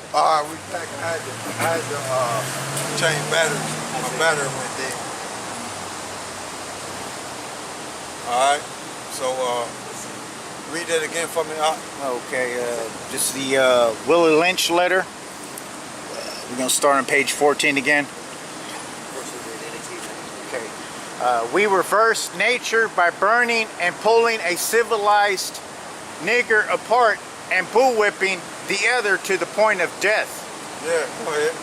We back. I had to change batteries. My battery went dead. Alright, so read that again for me. Okay, this is the Willie Lynch letter. We're going to start on page 14 again. Okay. We reverse nature by burning and pulling a civilized nigger apart and bullwhipping the other to the point of death. Yeah, go ahead.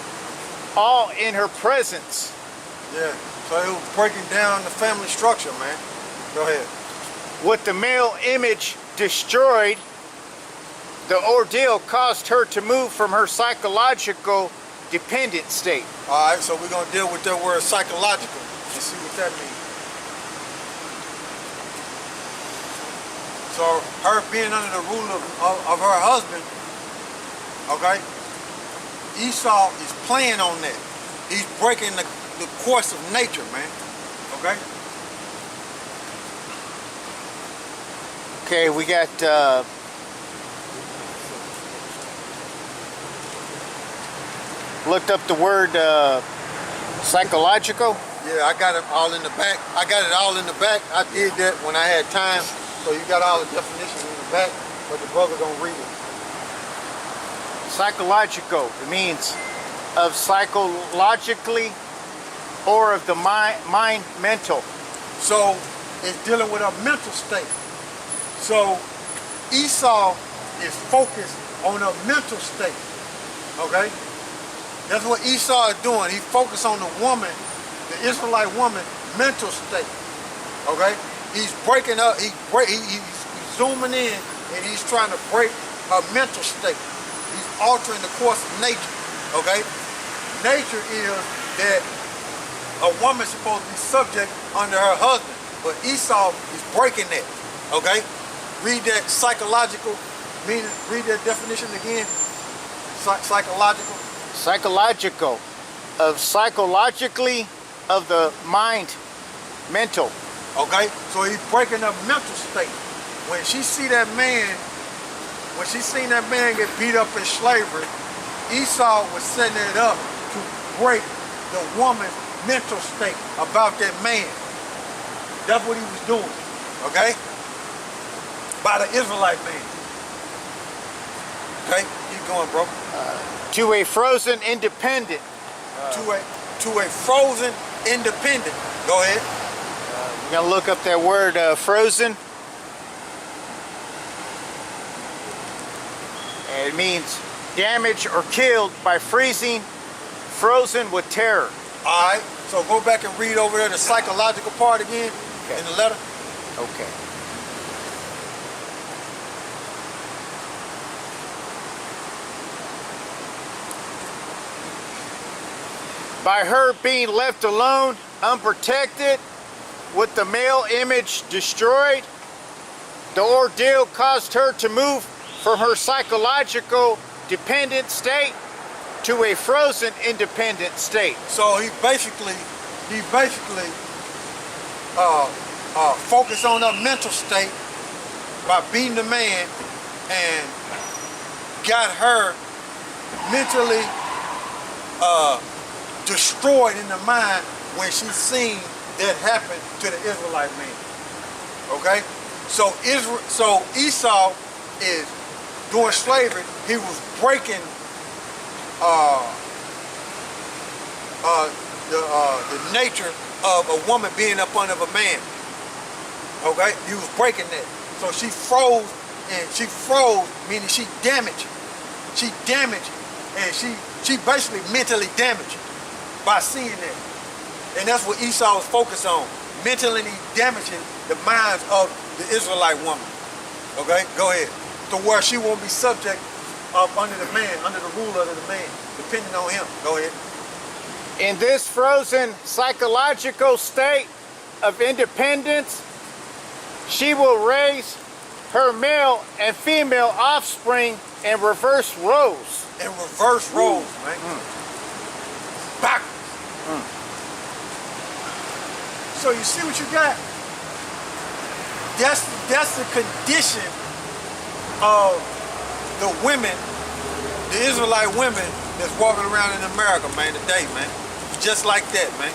All in her presence. Yeah, so it was breaking down the family structure, man. Go ahead. With the male image destroyed, the ordeal caused her to move from her psychological dependent state. Alright, so we're going to deal with that word psychological and see what that means. So her being under the rule of her husband, okay, Esau is playing on that. He's breaking the course of nature, man, okay? Okay, we got looked up the word psychological. Yeah, I got it all in the back. I did that when I had time. So you got all the definitions in the back, but the brother don't read it. Psychological, it means of psychologically or of the mind mental. So it's dealing with a mental state. So Esau is focused on a mental state, okay? That's what Esau is doing. He focused on the woman, the Israelite woman, mental state, okay? He's breaking up, he's zooming in and he's trying to break her mental state. He's altering the course of nature, okay? Nature is that a woman's supposed to be subject under her husband, but Esau is breaking that, okay? Read that psychological, meaning, read that definition again. Psychological. Psychological, of psychologically, of the mind, mental. Okay, so he's breaking up mental state. When she seen that man get beat up in slavery, Esau was setting it up to break the woman's mental state about that man. That's what he was doing, okay? By the Israelite man. Okay, keep going, bro. To a frozen independent. To a frozen independent. Go ahead. We're going to look up that word frozen. And it means damaged or killed by freezing, frozen with terror. All right, so go back and read over there the psychological part again in the letter. Okay. By her being left alone, unprotected, with the male image destroyed, the ordeal caused her to move from her psychological dependent state to a frozen independent state. So he basically focused on her mental state by beating the man and got her mentally destroyed in the mind when she seen that happen to the Israelite man. Okay? So Esau is doing slavery. He was breaking the nature of a woman being up under a man. Okay? He was breaking that. So she froze, meaning she damaged. She damaged, and she basically mentally damaged by seeing that. And that's what Esau was focused on, mentally damaging the minds of the Israelite woman. Okay, go ahead. To where she won't be subject up under the man, under the rule of the man, depending on him. Go ahead. In this frozen psychological state of independence, she will raise her male and female offspring in reverse roles. In reverse roles, man. Backwards. So you see what you got? That's the condition of the women the Israelite women that's walking around in America, man, today, man. Just like that, man.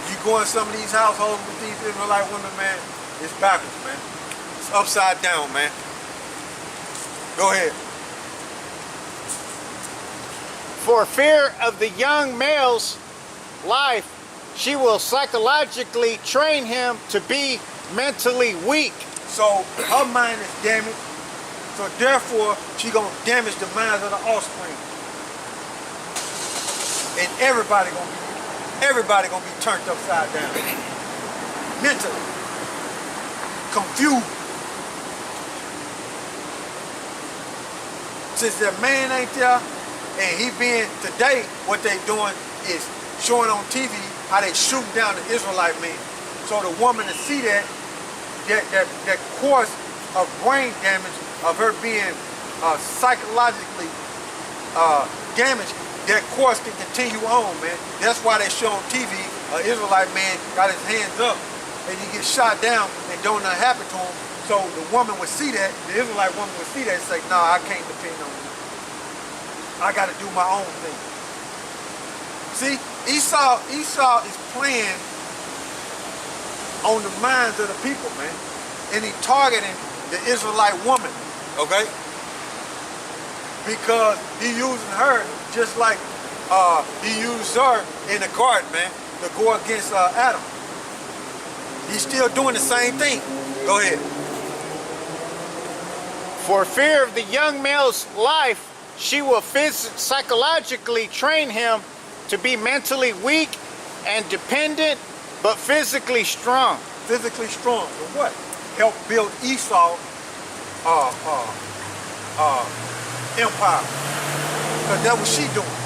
You go in some of these households with these Israelite women, man, it's backwards, man. It's upside down, man. Go ahead. For fear of the young male's life, she will psychologically train him to be mentally weak. So her mind is damaged. So therefore, she gonna damage the minds of the offspring. And everybody gonna be turned upside down. Mentally. Confused. Since their man ain't there, and he being, today, what they doing is showing on TV how they shooting down the Israelite men. So the woman to see that course of brain damage, of her being psychologically damaged, that course can continue on, man. That's why they show on TV, an Israelite man got his hands up and he gets shot down and don't nothing happen to him. So the woman would see that, the Israelite woman would see that and say, nah, I can't depend on you. I got to do my own thing. See, Esau is playing on the minds of the people, man. And he targeting the Israelite woman, okay? Because he using her just like he used her in the garden, man, to go against Adam. He's still doing the same thing. Go ahead. For fear of the young male's life, she will psychologically train him to be mentally weak and dependent, but physically strong. Physically strong. For what? Help build Esau empire. Because that's what she doing.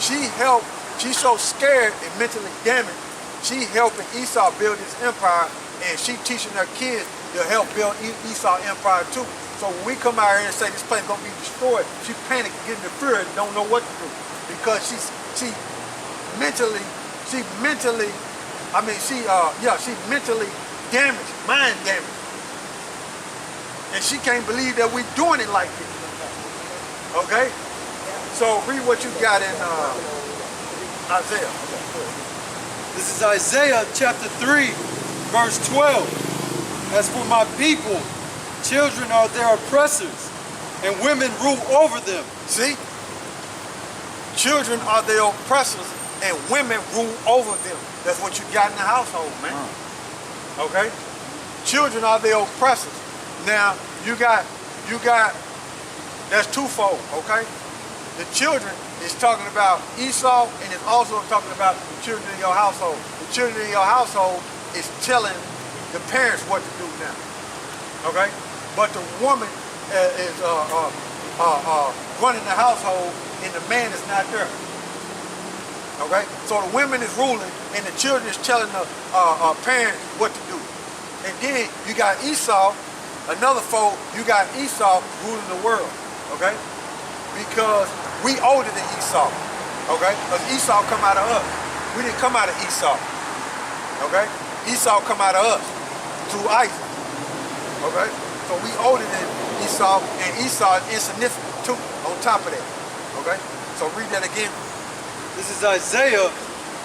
She's so scared and mentally damaged, she helping Esau build his empire, and she teaching her kids to help build Esau empire too. So when we come out here and say this place gonna be destroyed, she panic, getting the fear, and don't know what to do. Because she mentally damaged, mind damaged. And she can't believe that we're doing it like this. Okay? So read what you got in Isaiah. This is Isaiah chapter 3, verse 12. As for my people, children are their oppressors, and women rule over them. See? Children are their oppressors, and women rule over them. That's what you got in the household, man. Okay? Children are their oppressors. Now, you got, that's twofold, okay? The children is talking about Esau, and it's also talking about the children in your household. The children in your household is telling the parents what to do now, okay? But the woman is running the household, and the man is not there, okay? So the women is ruling, and the children is telling the parents what to do. And then you got Esau, another fold, you got Esau ruling the world, okay? Because we older than Esau, okay? Because Esau come out of us. We didn't come out of Esau, okay? Esau come out of us through Isaac, okay? So we older than Esau, and Esau is insignificant too, on top of that, okay? So read that again. This is Isaiah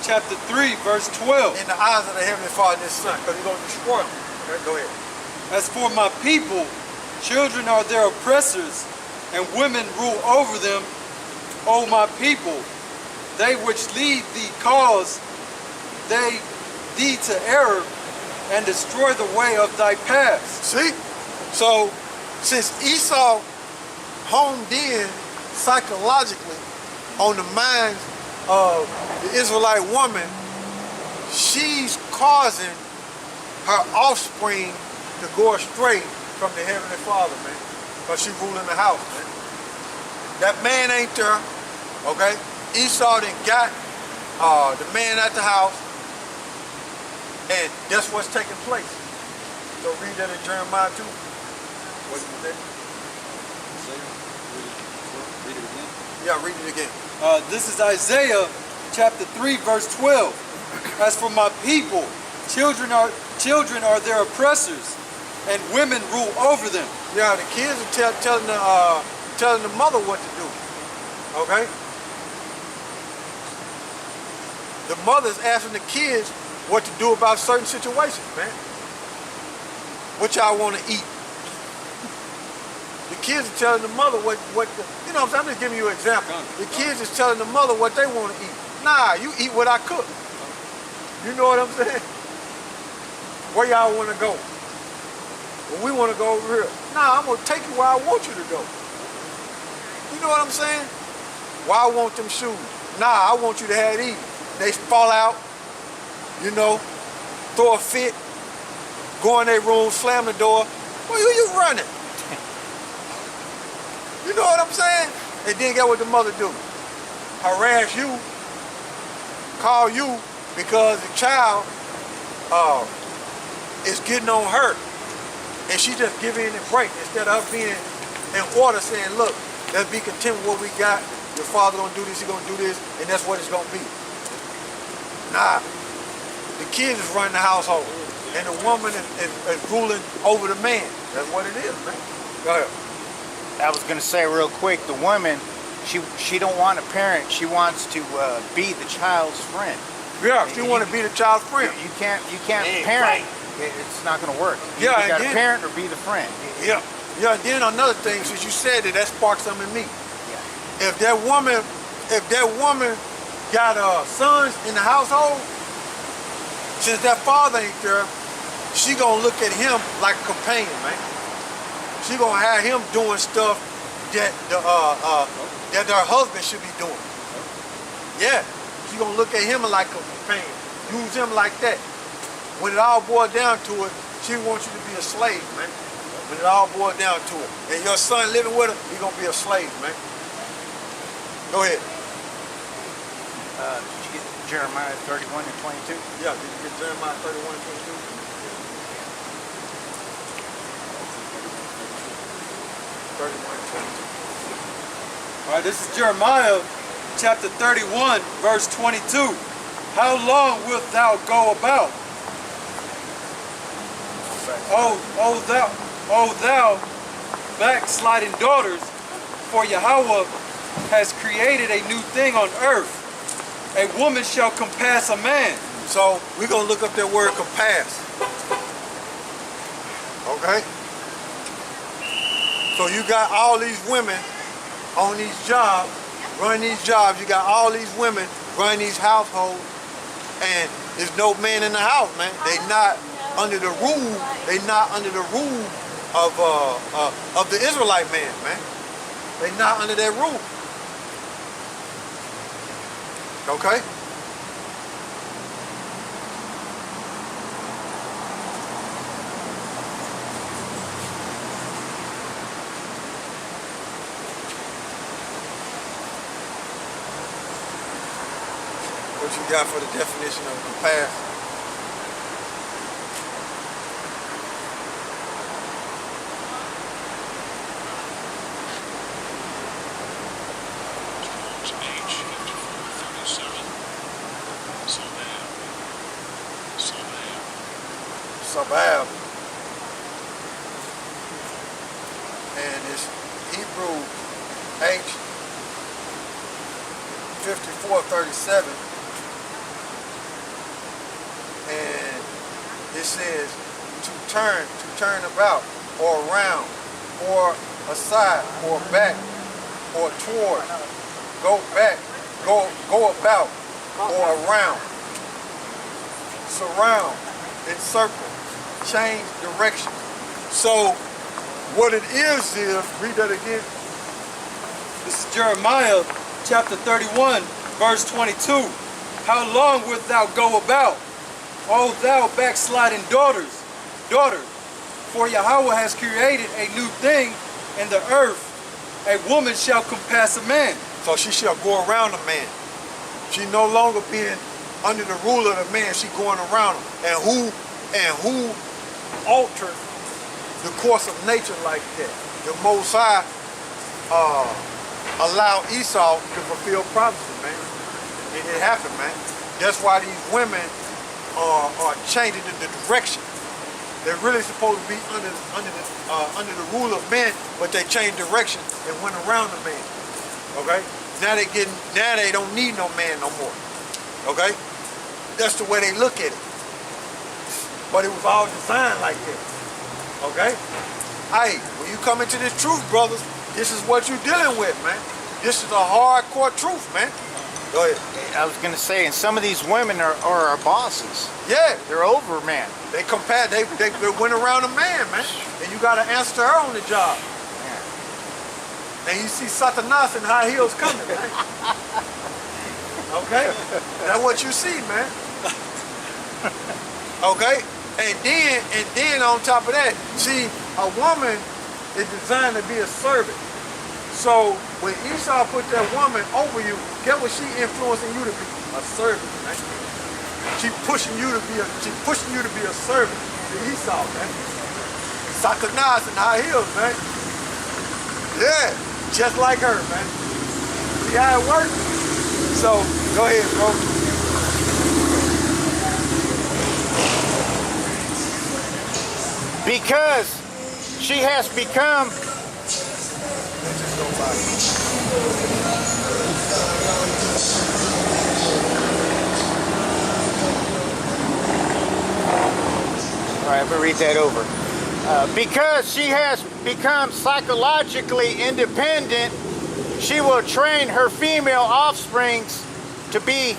chapter 3, verse 12. In the eyes of the Heavenly Father and His Son, because He's going to destroy them. Okay, go ahead. As for my people, children are their oppressors, and women rule over them. O my people, they which lead thee cause thee to error, and destroy the way of thy paths. See? So, since Esau homed in psychologically on the minds of the Israelite woman, she's causing her offspring to go astray from the Heavenly Father, man. Because she's ruling the house, man. That man ain't there, okay? Esau then got the man at the house, and that's what's taking place. So read that in Jeremiah 2. What you say? Read it again. Yeah, read it again. This is Isaiah chapter 3, verse 12. As for my people, children are their oppressors, and women rule over them. Yeah, the kids are telling the mother what to do. Okay? The mother's asking the kids what to do about certain situations, man. What y'all want to eat? The kids are telling the mother what you know what I'm saying? I'm just giving you an example. The kids is telling the mother what they want to eat. Nah, you eat what I cook. You know what I'm saying? Where y'all want to go? Well, we want to go over here. Nah, I'm going to take you where I want you to go. You know what I'm saying? Why I want them shoes? Nah, I want you to have these. They fall out, you know, throw a fit, go in their room, slam the door. Well, who you running? You know what I'm saying? And then get what the mother do. Harass you, call you because the child is getting on her. And she just giving it a break instead of being in order saying, look, let's be content with what we got. Your father gonna do this, he gonna do this, and that's what it's gonna be. Nah, the kids is running the household. And the woman is ruling over the man. That's what it is, man. Go ahead. I was gonna say real quick, the woman, she don't want a parent. She wants to be the child's friend. Yeah, she want to be the child's friend. You can't parent. It's not gonna work. You got to parent or be the friend. Yeah. Yeah. And then another thing, since you said that sparked something in me. Yeah. If that woman got sons in the household, since that father ain't there, she gonna look at him like a companion, man. She gonna have him doing stuff that that her husband should be doing. Yeah, she gonna look at him like a companion, use him like that. When it all boils down to it, she wants you to be a slave, man. When it all boils down to it, and your son living with her, he gonna be a slave, man. Go ahead. Did you get Jeremiah 31 and 22? Yeah, did you get Jeremiah 31 and 22? 31 and 22. All right, this is Jeremiah chapter 31, verse 22. How long wilt thou go about? O thou backsliding daughters, for Yahawah has created a new thing on earth. A woman shall compass a man. So we're gonna look up that word compass. Okay? So you got all these women on these jobs, running these jobs. You got all these women running these households, and there's no man in the house, man. They not under the rule. They not under the rule of the Israelite man, man. They not under their rule. Okay? What you got for the definition of compass? Sabab. And it's Hebrew H 5437. And it says to turn about, or around, or aside, or back, or toward, go back, go about, or around, surround, encircle, change direction. So what it is, read that again. This is Jeremiah chapter 31, verse 22. How long wilt thou go about, O thou backsliding daughter, for Yahawah has created a new thing in the earth. A woman shall compass a man. So she shall go around a man. She no longer being under the rule of the man. She going around him. And who altered the course of nature like that? The Most High allowed Esau to fulfill prophecy, man. It happened, man. That's why these women are changing the direction. They're really supposed to be under the rule of men, but they changed direction and went around the man. Okay? now they don't need no man no more. Okay? That's the way they look at it. But it was all designed like that. Okay? Hey, when you come into this truth, brothers, this is what you're dealing with, man. This is a hardcore truth, man. Go ahead. I was going to say, and some of these women are our bosses. Yeah. They're over men. They went around a man, man. And you got to answer her on the job. Yeah. And you see Satanas in high heels coming, man. Okay? That's what you see, man. Okay? And then on top of that, see, a woman is designed to be a servant. So when Esau put that woman over you, get what she influencing you to be? A servant, man. She pushing you to be a servant to Esau, man. Satanas in high heels, man. Yeah, just like her, man. See how it works? So go ahead, bro. Because she has become all right, I'm gonna read that over. Because she has become psychologically independent, she will train her female offsprings to be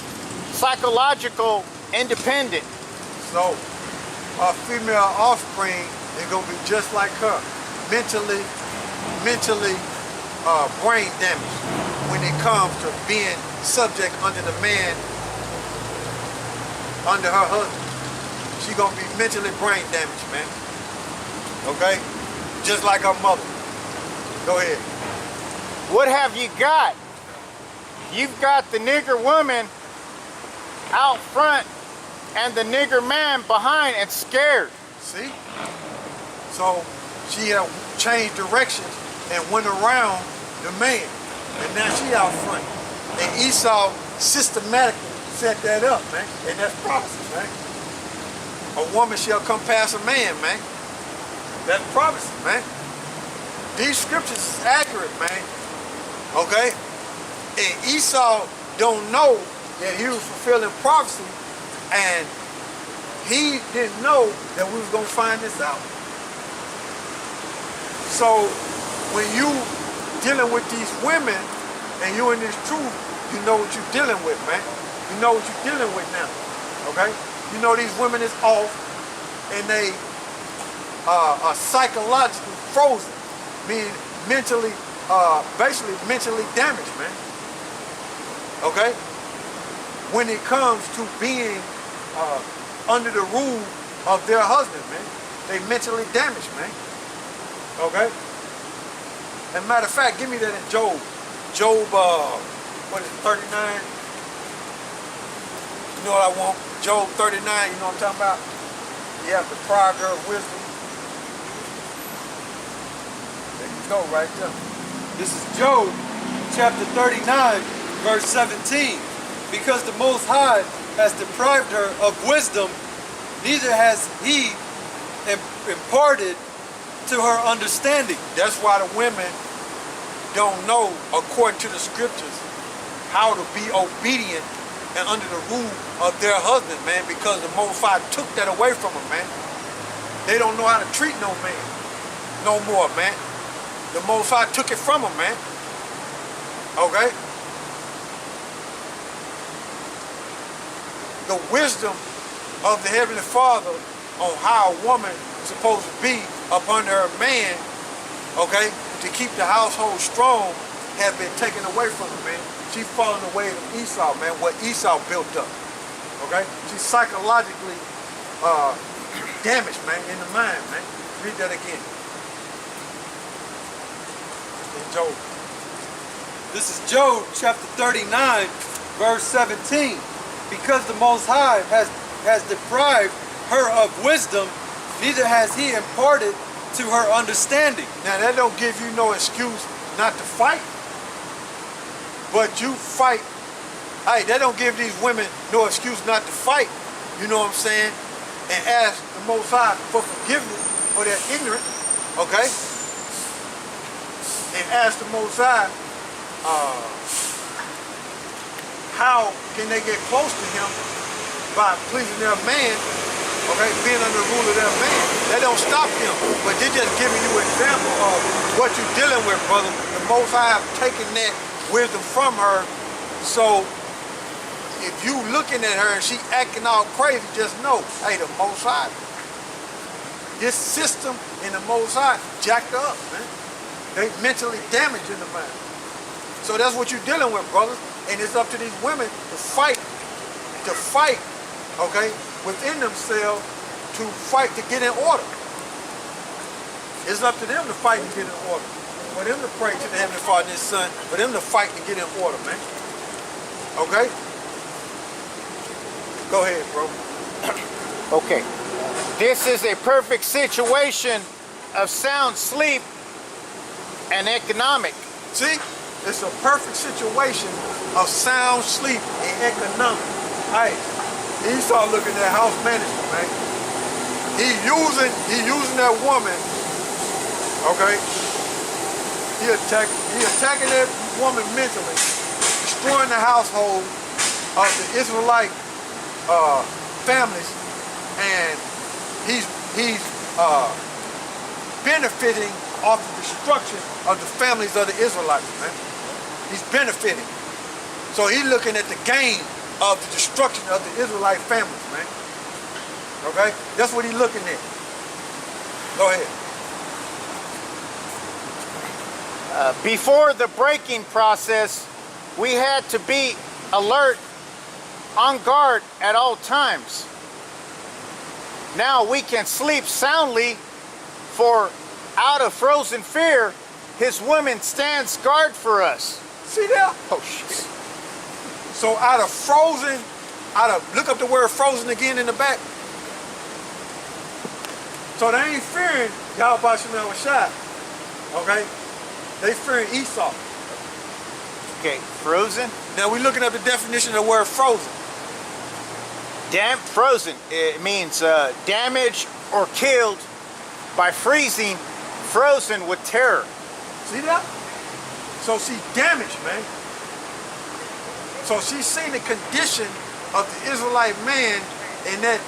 psychological independent. So her female offspring is gonna be just like her, mentally brain damage when it comes to being subject under the man, under her husband. She gonna be mentally brain damaged, man. Okay? Just like her mother. Go ahead. What have you got? You've got the nigger woman out front and the nigger man behind and scared. See? So she had changed directions and went around the man. And now she out front. And Esau systematically set that up, man. And that's prophecy, man. A woman shall come past a man, man. That's prophecy, man. These scriptures is accurate, man. Okay? And Esau don't know that he was fulfilling prophecy, and he didn't know that we was gonna find this out. So when you dealing with these women and you in this truth, you know what you're dealing with, man. You know what you're dealing with now. Okay? You know these women is off and they are psychologically frozen, meaning mentally, basically mentally damaged, man. Okay? When it comes to being under the rule of their husband, man, they mentally damaged, man. Okay? As a matter of fact, give me that in Job. Job, what is it, 39? You know what I want? Job 39, you know what I'm talking about? You have the pride of wisdom. There you go, right there. This is Job chapter 39, verse 17. Because the Most High has deprived her of wisdom, neither has he imparted to her understanding. That's why the women don't know, according to the scriptures, how to be obedient and under the rule of their husband, man, because the Most High took that away from them, man. They don't know how to treat no man no more, man. The Most High took it from them, man. Okay? The wisdom of the Heavenly Father on how a woman is supposed to be up under her man, okay, to keep the household strong, has been taken away from her, man. She's falling away from Esau, man, what Esau built up, okay? She's psychologically damaged, man, in the mind, man. Read that again. In Job. This is Job chapter 39, verse 17. Because the Most High has deprived her of wisdom, neither has he imparted to her understanding. Now that don't give you no excuse not to fight, but you fight. Hey, that don't give these women no excuse not to fight, you know what I'm saying? And ask the Most High for forgiveness for their ignorance, okay? And ask the Most High how can they get close to him by pleasing their man, okay, being under the rule of their man. That don't stop them, but they're just giving you an example of what you're dealing with, brother. The Most High have taken that wisdom from her, so if you looking at her and she acting all crazy, just know, hey, the Most High, this system in the Most High jacked her up, man. They mentally damaged in the mind. So that's what you're dealing with, brothers. And it's up to these women to fight, okay, within themselves, to fight to get in order. It's up to them to fight to get in order. For them to pray to the Heavenly Father and His Son, for them to fight to get in order, man. Okay? Go ahead, bro. Okay. This is a perfect situation of sound sleep and economic. See? It's a perfect situation of sound sleep and economic. Hey, Esau looking at house management, man. He using that woman, okay? He attacking that woman mentally, destroying the household of the Israelite families, and he's benefiting off the destruction of the families of the Israelites, man. He's benefiting. So he's looking at the gain of the destruction of the Israelite families, man. Okay? That's what he's looking at. Go ahead. Before the breaking process, we had to be alert, on guard at all times. Now we can sleep soundly, for out of frozen fear, his woman stands guard for us. See that? Oh shit. So look up the word frozen again in the back. So they ain't fearing YAHAWASHI, okay? They fearing Esau. Okay, frozen. Now we're looking up the definition of the word frozen. Frozen, it means damaged or killed by freezing, frozen with terror. See that? So she damaged, man. So she's seen the condition of the Israelite man and that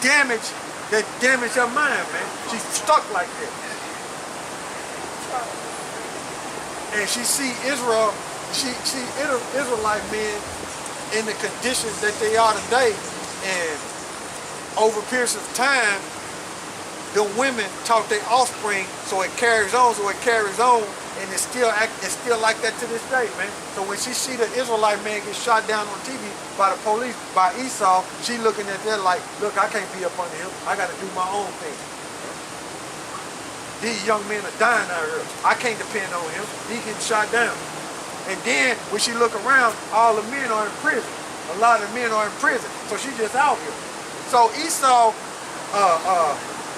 damage her mind, man. She's stuck like that. And she see Israelite men in the conditions that they are today, and over periods of time, the women taught their offspring, so it carries on, and it's still like that to this day, man. So when she see the Israelite man get shot down on TV by the police, by Esau, she looking at that like, look, I can't be up under him. I got to do my own thing. These young men are dying out here. I can't depend on him. He getting shot down. And then when she look around, all the men are in prison. A lot of the men are in prison. So she just out here. So Esau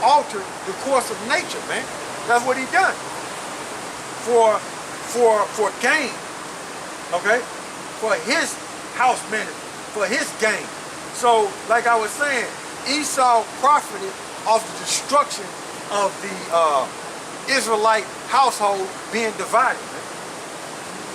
altered the course of nature, man. That's what he done. For gain. Okay? For his house management. For his gain. So, like I was saying, Esau profited off the destruction of the Israelite household being divided.